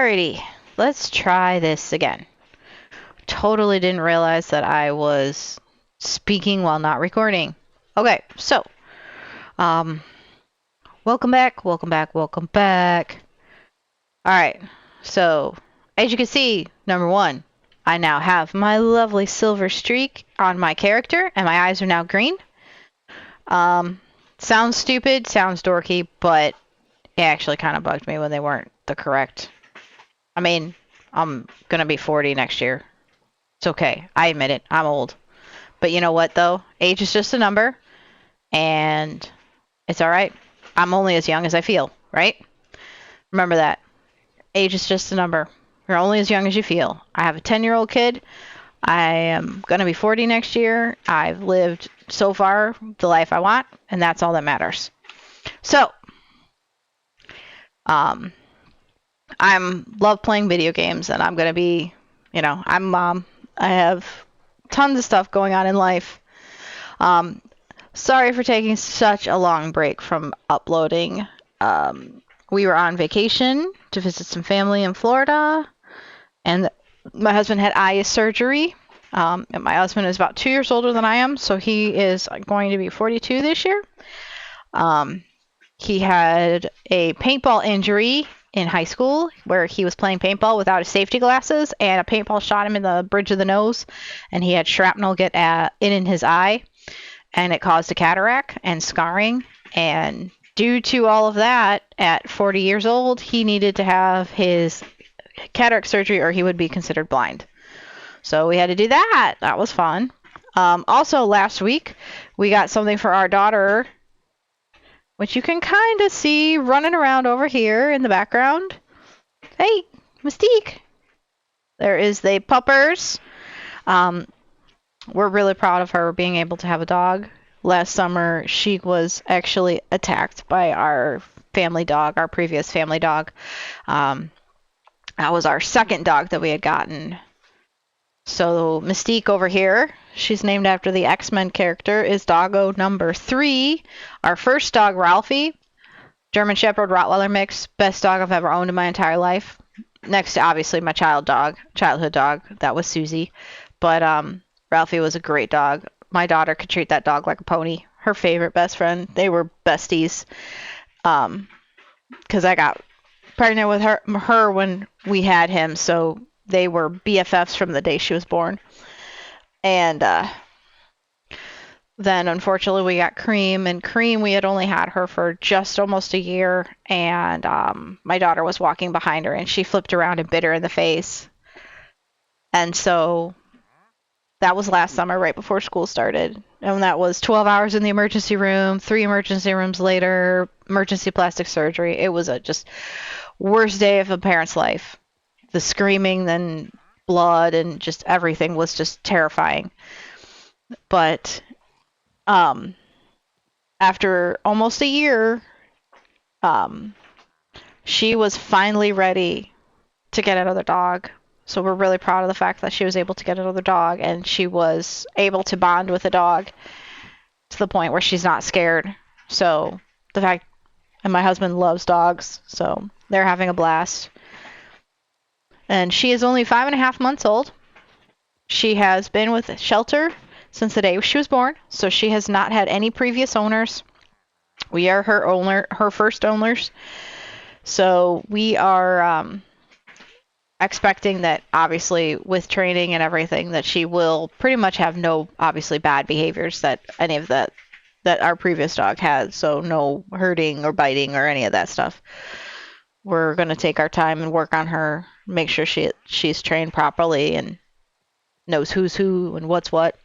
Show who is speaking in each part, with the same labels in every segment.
Speaker 1: Alrighty, let's try this again. Totally didn't realize that I was speaking while not recording. Okay, so, welcome back. Alright, so, as you can see, number one, I now have my lovely silver streak on my character, and my eyes are now green. Sounds stupid, sounds dorky, but it actually kind of bugged me when they weren't the correct. I mean, I'm gonna be 40 next year. It's okay. I admit it. I'm old. But you know what, though? Age is just a number, and it's all right. I'm only as young as I feel, right? Remember that. Age is just a number. You're only as young as you feel. I have a 10-year-old kid. I am going to be 40 next year. I've lived so far the life I want, and that's all that matters. So, love playing video games, and I'm going to be, I'm a mom. I have tons of stuff going on in life. Sorry for taking such a long break from uploading. We were on vacation to visit some family in Florida, and my husband had eye surgery. And my husband is about 2 years older than I am, so he is going to be 42 this year. He had a paintball injury in high school where he was playing paintball without his safety glasses, and a paintball shot him in the bridge of the nose, and he had shrapnel get in his eye, and it caused a cataract and scarring. And due to all of that, at 40 years old, he needed to have his cataract surgery or he would be considered blind. So we had to do that. That was fun. Also, last week, we got something for our daughter, which you can kind of see running around over here in the background. Hey, Mystique. There is the puppers. We're really proud of her being able to have a dog. Last summer, she was actually attacked by our family dog, our previous family dog. That was our second dog that we had gotten. So Mystique over here, she's named after the X-Men character, is doggo number 3. Our first dog, Ralphie, German Shepherd Rottweiler mix, best dog I've ever owned in my entire life. Next to obviously my childhood dog, that was Susie. But Ralphie was a great dog. My daughter could treat that dog like a pony. Her favorite best friend. They were besties. Because I got pregnant with her when we had him, so they were BFFs from the day she was born. And then, unfortunately, we got Cream. And Cream, we had only had her for just almost a year. And my daughter was walking behind her, and she flipped around and bit her in the face. And so that was last summer, right before school started. And that was 12 hours in the emergency room, 3 emergency rooms later, emergency plastic surgery. It was a just worst day of a parent's life. The screaming, then blood, and just everything was just terrifying. But after almost a year, she was finally ready to get another dog. So we're really proud of the fact that she was able to get another dog, and she was able to bond with the dog to the point where she's not scared. So and my husband loves dogs, so they're having a blast. And she is only 5.5 months old. She has been with the shelter since the day she was born, so she has not had any previous owners. We are her first owners. So we are expecting that, obviously, with training and everything, that she will pretty much have no, obviously, bad behaviors that any of that our previous dog had. So no hurting or biting or any of that stuff. We're going to take our time and work on her, make sure she's trained properly and knows who's who and what's what.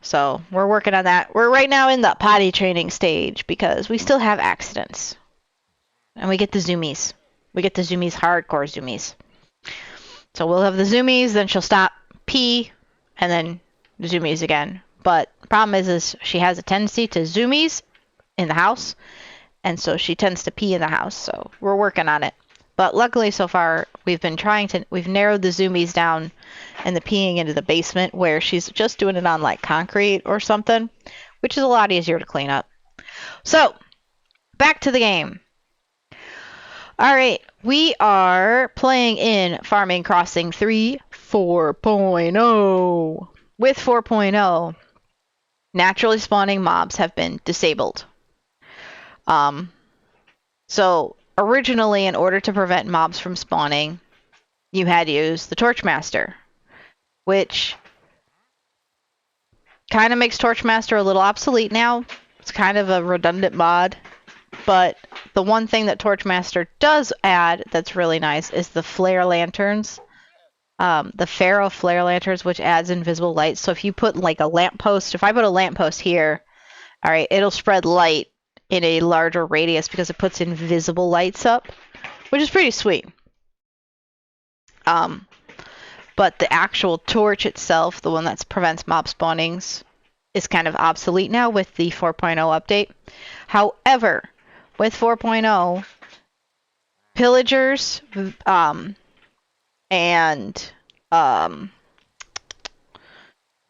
Speaker 1: So we're working on that. We're right now in the potty training stage because we still have accidents. And we get the zoomies. We get the zoomies, hardcore zoomies. So we'll have the zoomies, then she'll stop, pee, and then the zoomies again. But the problem is she has a tendency to zoomies in the house. And so she tends to pee in the house, so we're working on it. But luckily, so far, we've narrowed the zoomies down and the peeing into the basement where she's just doing it on like concrete or something, which is a lot easier to clean up. So, back to the game. Alright, we are playing in Farming Crossing 3 4.0. With 4.0, naturally spawning mobs have been disabled. So originally, in order to prevent mobs from spawning, you had to use the Torchmaster, which kind of makes Torchmaster a little obsolete now. It's kind of a redundant mod, but the one thing that Torchmaster does add that's really nice is the flare lanterns. The Pharaoh flare lanterns, which adds invisible light. So if you put like a lamppost, if I put a lamppost here, all right, it'll spread light in a larger radius because it puts invisible lights up, which is pretty sweet. But the actual torch itself, the one that prevents mob spawnings, is kind of obsolete now with the 4.0 update. However, with 4.0, pillagers and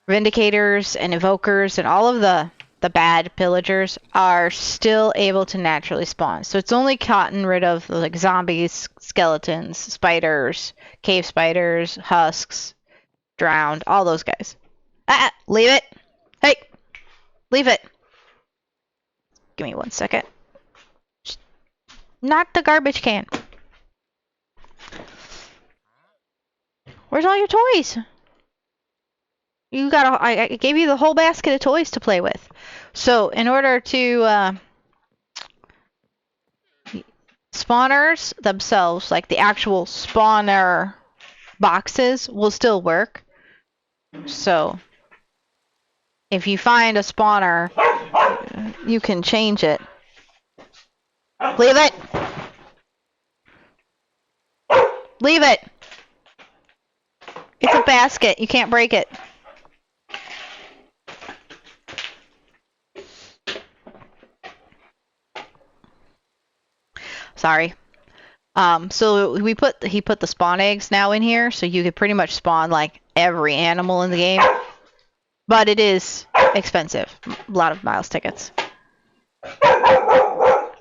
Speaker 1: vindicators and evokers and all of the bad pillagers are still able to naturally spawn. So it's only gotten rid of like zombies, skeletons, spiders, cave spiders, husks, drowned, all those guys. Leave it. Hey, leave it. Give me 1 second. Not the garbage can. Where's all your toys? You got I gave you the whole basket of toys to play with. So in order to spawners themselves, like the actual spawner boxes, will still work. So if you find a spawner, you can change it. Leave it. Leave it. It's a basket. You can't break it. Sorry. So he put the spawn eggs now in here, so you could pretty much spawn like every animal in the game. But it is expensive. A lot of miles tickets.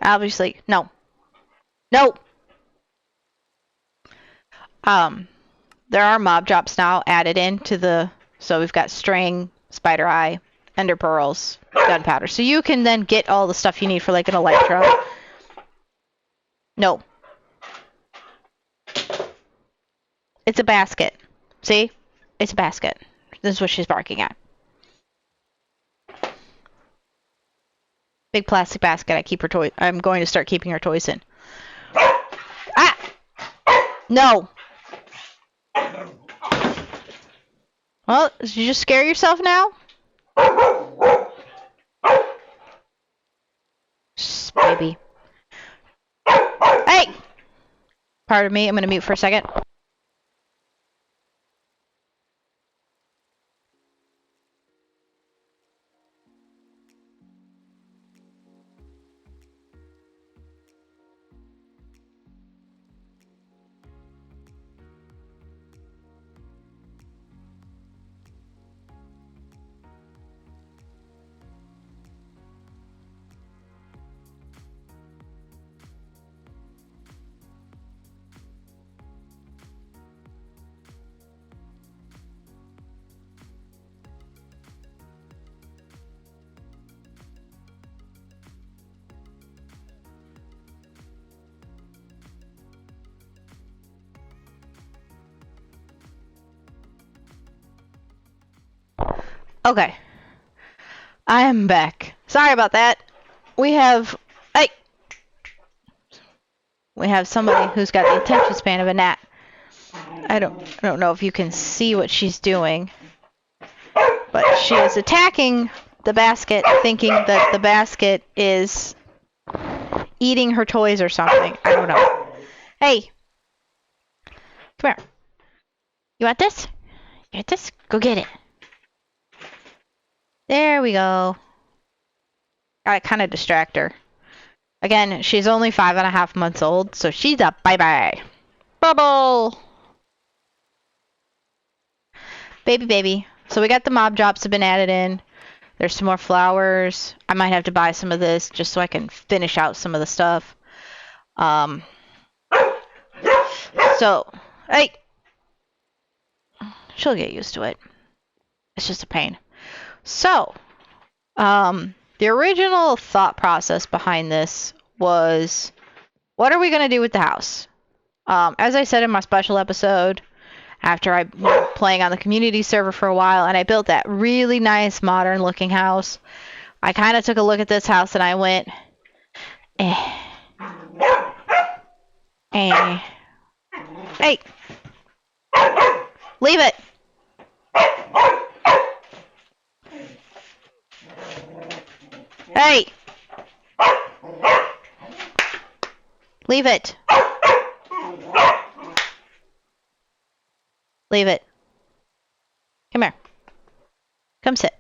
Speaker 1: Obviously, no. No. There are mob drops now added into the, so we've got string, spider eye, ender pearls, gunpowder. So you can then get all the stuff you need for like an electro. No. It's a basket. See? It's a basket. This is what she's barking at. Big plastic basket. I'm going to start keeping her toys in. Ah! No. Well, did you just scare yourself now? Shh, baby. Hey! Pardon me, I'm going to mute for a second. Okay. I am back. Sorry about that. We have somebody who's got the attention span of a gnat. I don't know if you can see what she's doing, but she is attacking the basket, thinking that the basket is eating her toys or something. I don't know. Hey, come here. You want this? You want this? Go get it. There we go. I kind of distract her. Again, she's only 5.5 months old, so she's a bye-bye. Bubble! Baby. So we got the mob drops have been added in. There's some more flowers. I might have to buy some of this just so I can finish out some of the stuff. So, hey, she'll get used to it. It's just a pain. So, the original thought process behind this was, what are we going to do with the house? As I said in my special episode, after I was playing on the community server for a while, and I built that really nice modern looking house, I kind of took a look at this house and I went, eh. Hey, leave it. Hey, leave it. Leave it. Come here. Come sit.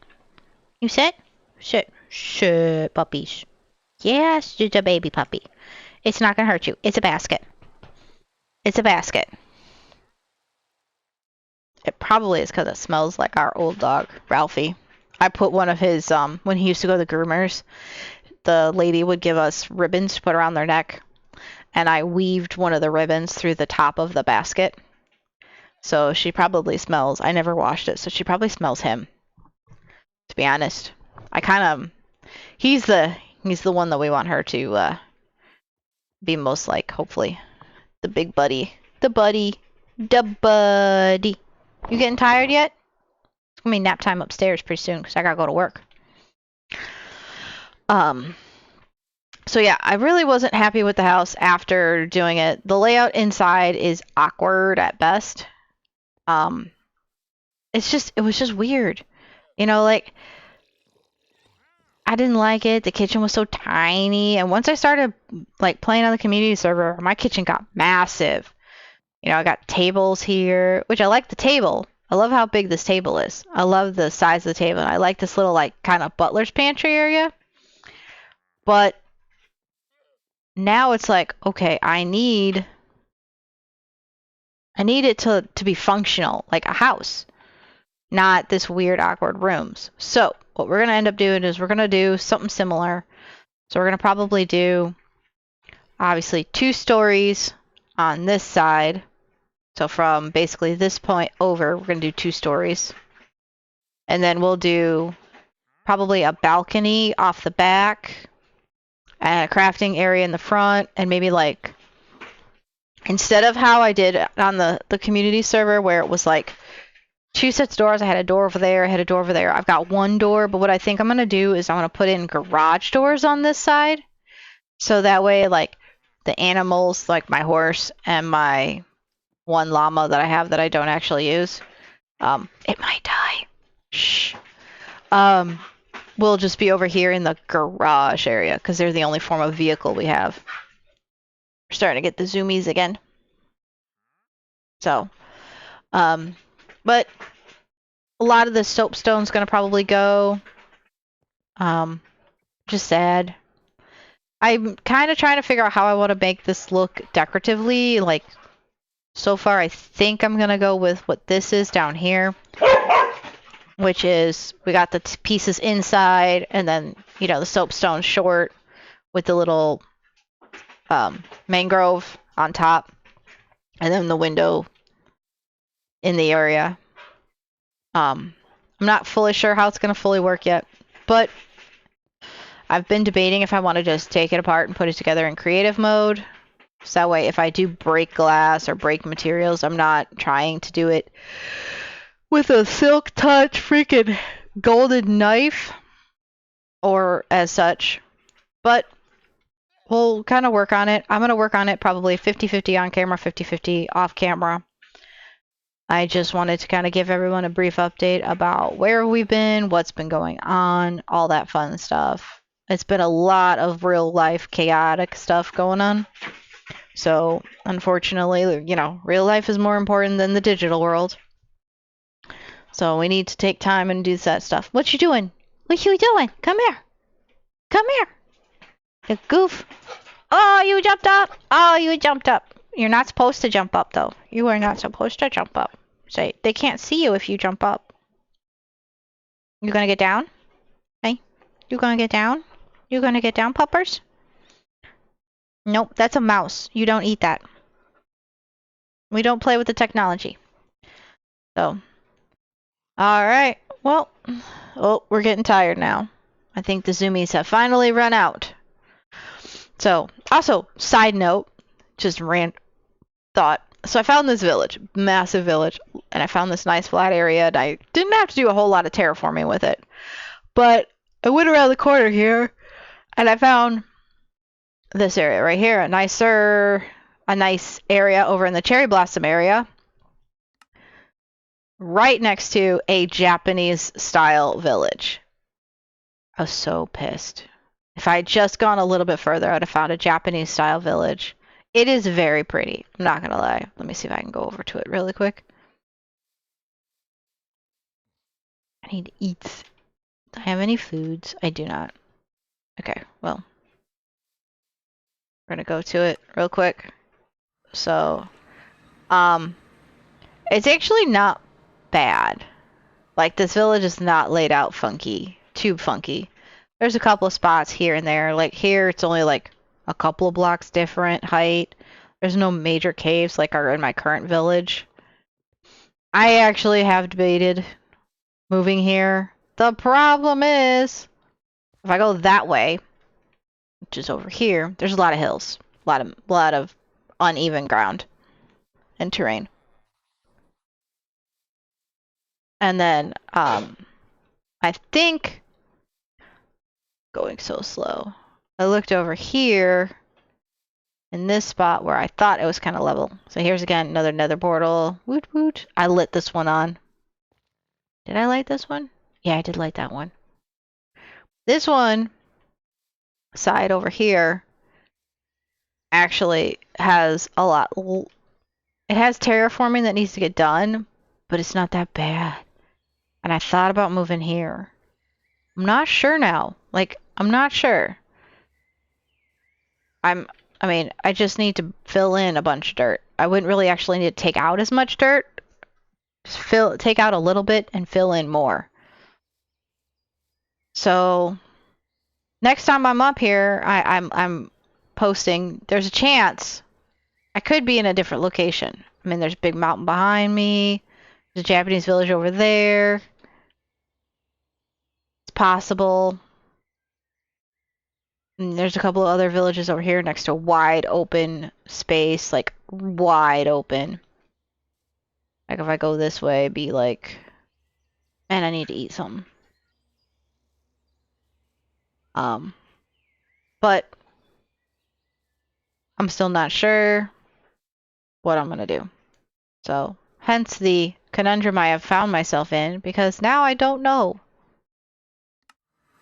Speaker 1: You sit? Sit. Sit, puppies. Yes, it's a baby puppy. It's not going to hurt you. It's a basket. It's a basket. It probably is because it smells like our old dog, Ralphie. I put one of his, when he used to go to the groomers, the lady would give us ribbons to put around their neck, and I weaved one of the ribbons through the top of the basket. So she probably smells, I never washed it, so she probably smells him, to be honest. I kind of, he's the one that we want her to be most like, hopefully. The big buddy. The buddy. The buddy. You getting tired yet? It's going to be nap time upstairs pretty soon because I got to go to work. So yeah, I really wasn't happy with the house after doing it. The layout inside is awkward at best. It was just weird. You know, like, I didn't like it. The kitchen was so tiny. And once I started, like, playing on the community server, my kitchen got massive. You know, I got tables here, which I like the table. I love how big this table is. I love the size of the table. And I like this little, like, kind of butler's pantry area. But now it's like, okay, I need it to be functional, like a house, not this weird, awkward rooms. So what we're going to end up doing is we're going to do something similar. So we're going to probably do, obviously, 2 stories on this side. So from basically this point over, we're going to do 2 stories. And then we'll do probably a balcony off the back and a crafting area in the front, and maybe like, instead of how I did on the community server where it was like 2 sets of doors, I had a door over there, I had a door over there. I've got 1 door, but what I think I'm going to do is I'm going to put in garage doors on this side. So that way, like, the animals, like my horse and my 1 llama that I have that I don't actually use, it might die. Shh. We'll just be over here in the garage area because they're the only form of vehicle we have. We're starting to get the zoomies again. So, but a lot of the soapstone's going to probably go. Just sad. I'm kind of trying to figure out how I want to make this look decoratively. Like, so far, I think I'm going to go with what this is down here, which is we got the pieces inside and then, you know, the soapstone short with the little mangrove on top and then the window in the area. I'm not fully sure how it's going to fully work yet, but I've been debating if I want to just take it apart and put it together in creative mode. So that way, if I do break glass or break materials, I'm not trying to do it with a silk touch freaking golden knife or as such. But we'll kind of work on it. I'm going to work on it probably 50-50 on camera, 50-50 off camera. I just wanted to kind of give everyone a brief update about where we've been, what's been going on, all that fun stuff. It's been a lot of real life chaotic stuff going on. So, unfortunately, you know, real life is more important than the digital world. So we need to take time and do that stuff. What you doing? What you doing? Come here. Come here. You goof. Oh, you jumped up. Oh, you jumped up. You're not supposed to jump up, though. You are not supposed to jump up. Say, they can't see you if you jump up. You gonna get down? Hey, you gonna get down? You gonna get down, puppers? Nope, that's a mouse. You don't eat that. We don't play with the technology. So, all right. Well, oh, we're getting tired now. I think the zoomies have finally run out. So, also, side note, just thought. So I found this village, massive village, and I found this nice flat area, and I didn't have to do a whole lot of terraforming with it. But I went around the corner here, and I found this area right here, a nice area over in the cherry blossom area, right next to a Japanese style village. I was so pissed. If I had just gone a little bit further, I'd have found a Japanese style village. It is very pretty. I'm not gonna lie. Let me see if I can go over to it really quick. I need to eat. Do I have any foods? I do not. Okay, well. We're gonna go to it real quick. So, it's actually not bad. Like, this village is not laid out too funky. There's a couple of spots here and there. Like, here, it's only like a couple of blocks different height. There's no major caves like are in my current village. I actually have debated moving here. The problem is, if I go that way, which is over here, there's a lot of hills, a lot of uneven ground and terrain. And then, I think, going so slow, I looked over here in this spot where I thought it was kind of level. So here's again another nether portal. Woot woot. I lit this one on. Did I light this one? Yeah, I did light that one. This one, side over here, actually has a lot. It has terraforming that needs to get done, but it's not that bad. And I thought about moving here. I'm not sure now. Like, I'm not sure. I mean, I just need to fill in a bunch of dirt. I wouldn't really actually need to take out as much dirt. Just take out a little bit and fill in more. So next time I'm up here, I'm posting. There's a chance I could be in a different location. I mean, there's a big mountain behind me. There's a Japanese village over there. It's possible. And there's a couple of other villages over here next to a wide open space, like wide open. Like if I go this way, it'd be like, man, I need to eat something. But I'm still not sure what I'm gonna do. So, hence the conundrum I have found myself in, because now I don't know.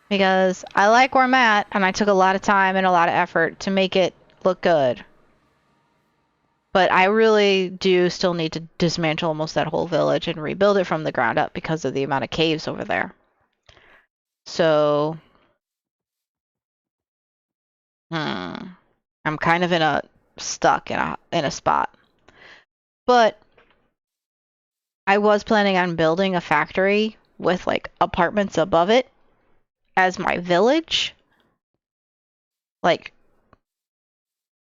Speaker 1: Because I like where I'm at, and I took a lot of time and a lot of effort to make it look good. But I really do still need to dismantle almost that whole village and rebuild it from the ground up because of the amount of caves over there. So, I'm kind of stuck in a spot. But I was planning on building a factory with like apartments above it as my village. Like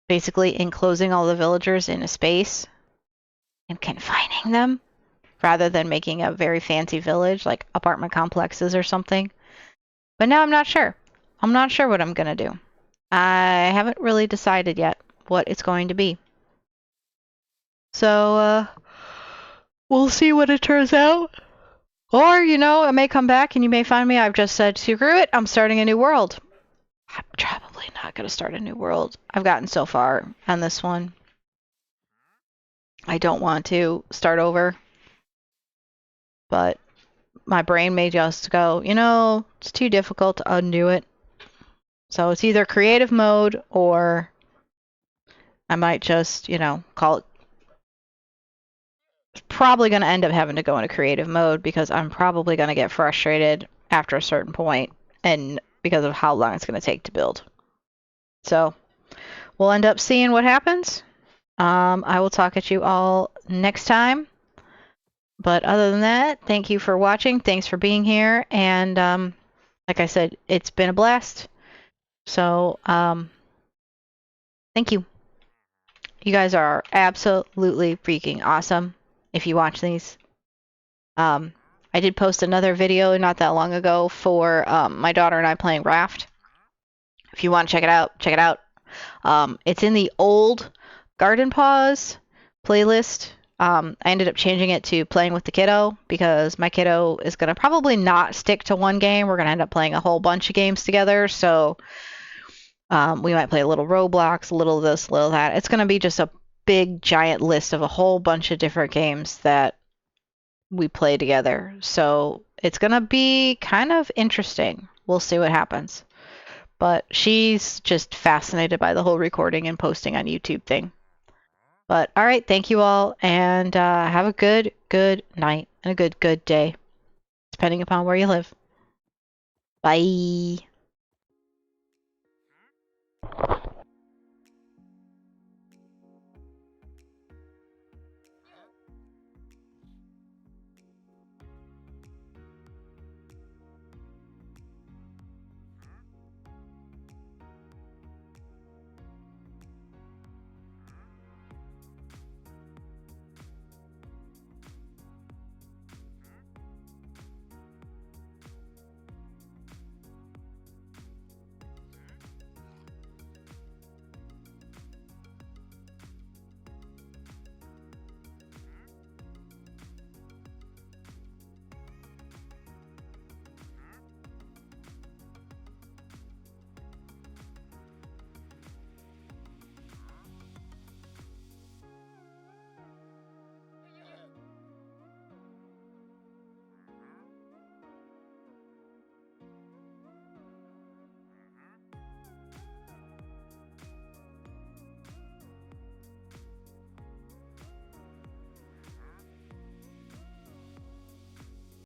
Speaker 1: basically enclosing all the villagers in a space and confining them rather than making a very fancy village like apartment complexes or something. But now I'm not sure. I'm not sure what I'm going to do. I haven't really decided yet what it's going to be. So, we'll see what it turns out. Or, you know, I may come back and you may find me. I've just said, screw it, I'm starting a new world. I'm probably not going to start a new world. I've gotten so far on this one. I don't want to start over. But my brain may just go, you know, it's too difficult to undo it. So it's either creative mode or I might just, you know, call it. Probably going to end up having to go into creative mode because I'm probably going to get frustrated after a certain point and because of how long it's going to take to build. So we'll end up seeing what happens. I will talk at you all next time. But other than that, thank you for watching. Thanks for being here. And like I said, it's been a blast. So thank you. You guys are absolutely freaking awesome if you watch these. I did post another video not that long ago for my daughter and I playing Raft. If you want to check it out, check it out. It's in the old Garden Paws playlist. I ended up changing it to playing with the kiddo because my kiddo is going to probably not stick to one game. We're going to end up playing a whole bunch of games together. So we might play a little rotrBLOCKS, a little this, a little that. It's going to be just a big, giant list of a whole bunch of different games that we play together. So it's going to be kind of interesting. We'll see what happens. But she's just fascinated by the whole recording and posting on YouTube thing. But all right, thank you all, and have a good night and a good day, depending upon where you live. Bye.